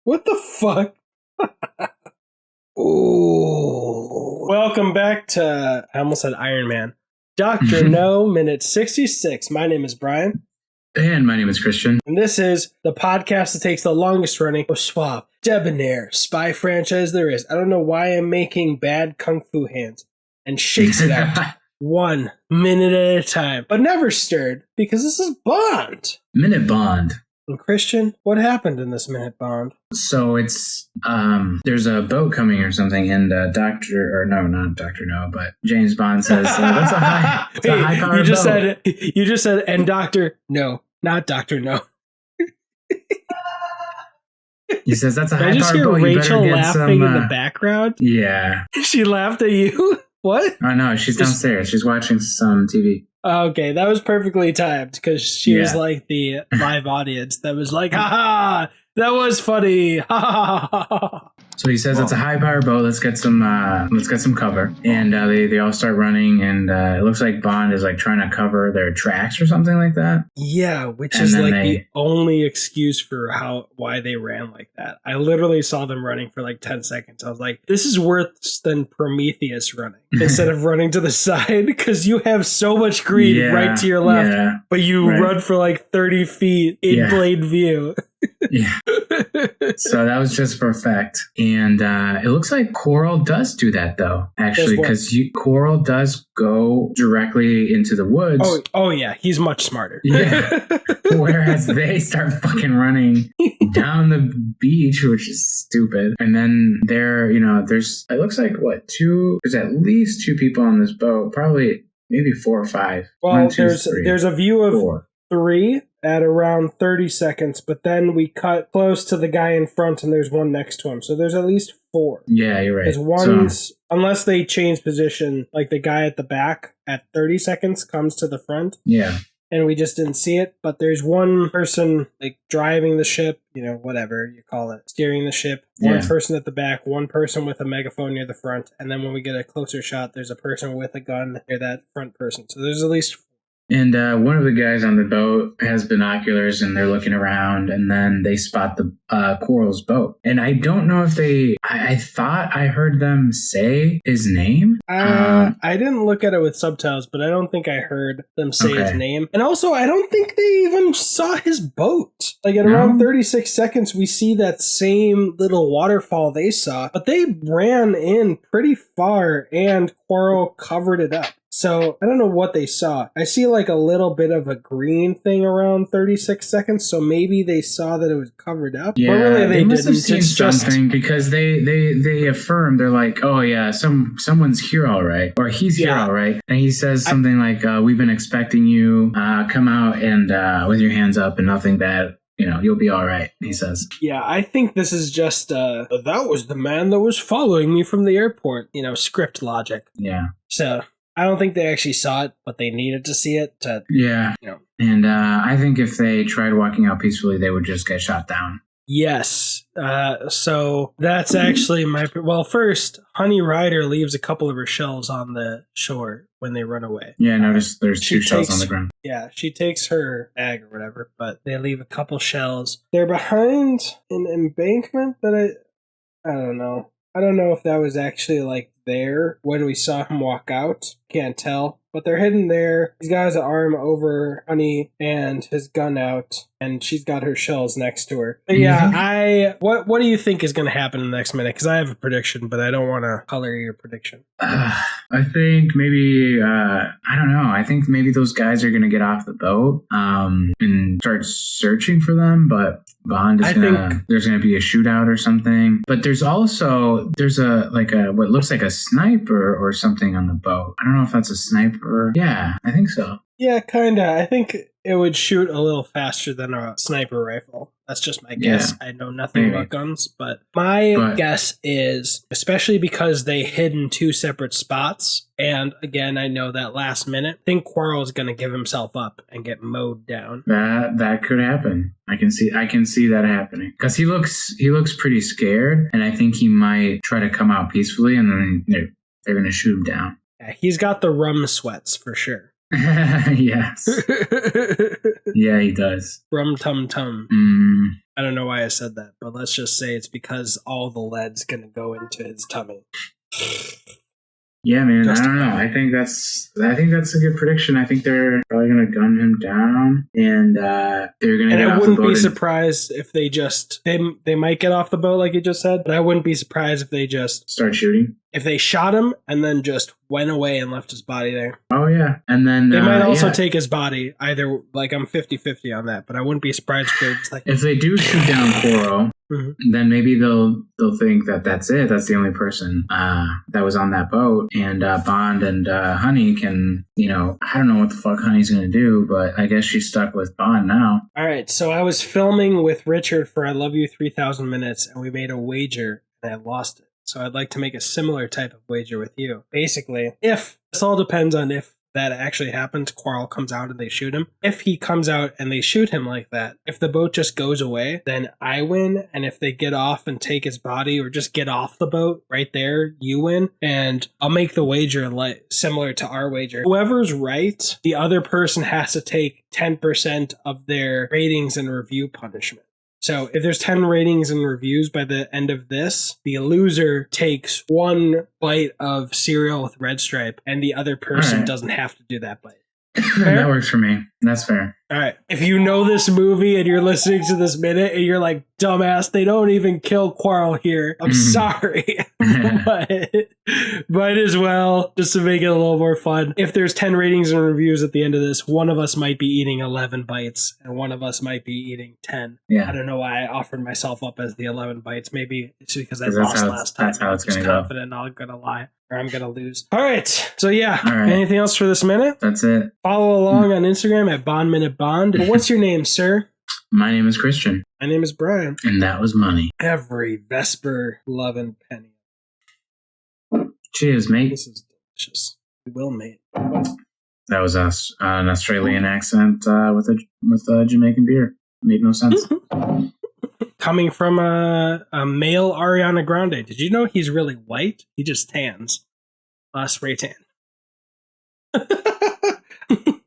What the fuck? Ooh. Welcome back to, I almost said Iron Man. Dr. No, minute 66. My name is Brian. And my name is Christian. And this is the podcast that takes the longest running, suave, debonair spy franchise there is. I don't know why I'm making bad kung fu hands and shakes it out 1 minute at a time, but never stirred because this is Bond. Minute Bond. And Christian, what happened in this minute Bond? So it's, there's a boat coming or something, and not Dr. No, but James Bond says, that's a high powered boat. You just said, and Dr. No, not Dr. No. He says, that's a high powered boat. I just hear Rachel laughing in the background? Yeah. She laughed at you? What? Oh, no, she's downstairs. She's watching some TV. Okay, that was perfectly timed because she was like the live audience that was like, ha ha, that was funny. Ha ha ha ha. So he says it's a high-powered boat. Let's get some cover. And they all start running, and it looks like Bond is like trying to cover their tracks or something like that. Yeah, which is like the only excuse for why they ran like that. I literally saw them running for like 10 seconds. I was like, this is worse than Prometheus running instead of running to the side because you have so much green right to your left, but you run for like 30 feet in plain view. Yeah. So that was just perfect. And it looks like Coral does do that, though, actually, because Coral does go directly into the woods. Oh, yeah. He's much smarter. Yeah. Whereas they start fucking running down the beach, which is stupid. And then there's, it looks like, there's at least 2 people on this boat, probably maybe 4 or 5. Well, 1, 2, 3, there's a view of 4. 3 at around 30 seconds, but then we cut close to the guy in front and there's one next to him. So there's at least 4. Yeah, you're right. Because one's, unless they change position, like the guy at the back at 30 seconds comes to the front. Yeah. And we just didn't see it. But there's one person like driving the ship, whatever you call it, steering the ship. One person at the back, one person with a megaphone near the front. And then when we get a closer shot, there's a person with a gun near that front person. So there's at least 4. And one of the guys on the boat has binoculars, and they're looking around, and then they spot the Coral's boat. And I don't know if I thought I heard them say his name. I didn't look at it with subtitles, but I don't think I heard them say his name. And also, I don't think they even saw his boat. Like at around 36 seconds, we see that same little waterfall they saw, but they ran in pretty far, and Coral covered it up. So I don't know what they saw. I see like a little bit of a green thing around 36 seconds, so maybe they saw that it was covered up. Yeah, but really they must have seen something because they affirm, they're like, oh yeah, someone's here all right, or he's here all right, and he says something like, we've been expecting you, come out and with your hands up and nothing bad. You'll be all right, he says. Yeah, I think this is just, that was the man that was following me from the airport, script logic. Yeah. So I don't think they actually saw it, but they needed to see it to, And I think if they tried walking out peacefully, they would just get shot down. Yes. So that's actually first, Honey Rider leaves a couple of her shells on the shore when they run away. Yeah, notice there's 2 shells on the ground. Yeah, she takes her bag or whatever, but they leave a couple shells. They're behind an embankment that I don't know. I don't know if that was actually like there when we saw him walk out. Can't tell. But they're hidden there. He's got his arm over Honey and his gun out, and she's got her shells next to her. But yeah, what do you think is going to happen in the next minute? Because I have a prediction, but I don't want to color your prediction. I think maybe, I don't know. I think maybe those guys are going to get off the boat and start searching for them, but Bond is there's going to be a shootout or something. But there's a what looks like a sniper or something on the boat. I don't know if that's a sniper. Yeah, I think so. Yeah, kind of. I think it would shoot a little faster than a sniper rifle. That's just my guess. I know nothing about guns, but my guess is, especially because they hid in 2 separate spots, and again, I know that last minute, I think Quarrel is going to give himself up and get mowed down. That could happen. I can see that happening because he looks pretty scared, and I think he might try to come out peacefully, and then they're going to shoot him down. Yeah, he's got the rum sweats for sure. Yes. Yeah, he does. Rum tum tum. I don't know why I said that, but let's just say it's because all the lead's going to go into his tummy. Yeah, man. I don't know. I think that's a good prediction. I think they're probably gonna gun him down, and they're gonna. And get I off wouldn't the boat be surprised if they just they might get off the boat like you just said, but I wouldn't be surprised if they just start shooting. If they shot him and then just went away and left his body there. Oh yeah, and then they might also take his body. Either like I'm 50-50 on that, but I wouldn't be surprised if they're just like if they do shoot down Coro. Mm-hmm. Then maybe they'll think that that's it. That's the only person that was on that boat, and Bond and Honey can, I don't know what the fuck Honey's gonna do, but I guess she's stuck with Bond now. All right, so I was filming with Richard for I Love You 3000 Minutes, and we made a wager, and I lost it. So I'd like to make a similar type of wager with you. Basically, if this all depends on if that actually happens, Quarrel comes out and they shoot him. If he comes out and they shoot him like that, if the boat just goes away, then I win. And if they get off and take his body or just get off the boat right there, you win. And I'll make the wager similar to our wager. Whoever's right, the other person has to take 10% of their ratings and review punishment. So if there's 10 ratings and reviews by the end of this, the loser takes one bite of cereal with red stripe, and the other person doesn't have to do that bite. That works for me. That's fair. All right. If you know this movie and you're listening to this minute and you're like, dumbass, they don't even kill Quarrel here. I'm sorry. but might as well, just to make it a little more fun. If there's 10 ratings and reviews at the end of this, one of us might be eating 11 bites and one of us might be eating 10. Yeah. I don't know why I offered myself up as the 11 bites. Maybe it's because I lost last time. That's how it's going to go. I'm confident I'm going to lie. Or I'm going to lose. All right. So yeah. Anything else for this minute? That's it. Follow along on Instagram at BondMinuteBond. What's your name, sir? My name is Christian. My name is Brian. And that was money. Every Vesper loving penny. Cheers, mate. This is delicious. We will, mate. That was us. An Australian accent with a Jamaican beer. Made no sense. Coming from a male Ariana Grande. Did you know he's really white? He just tans. Spray tan.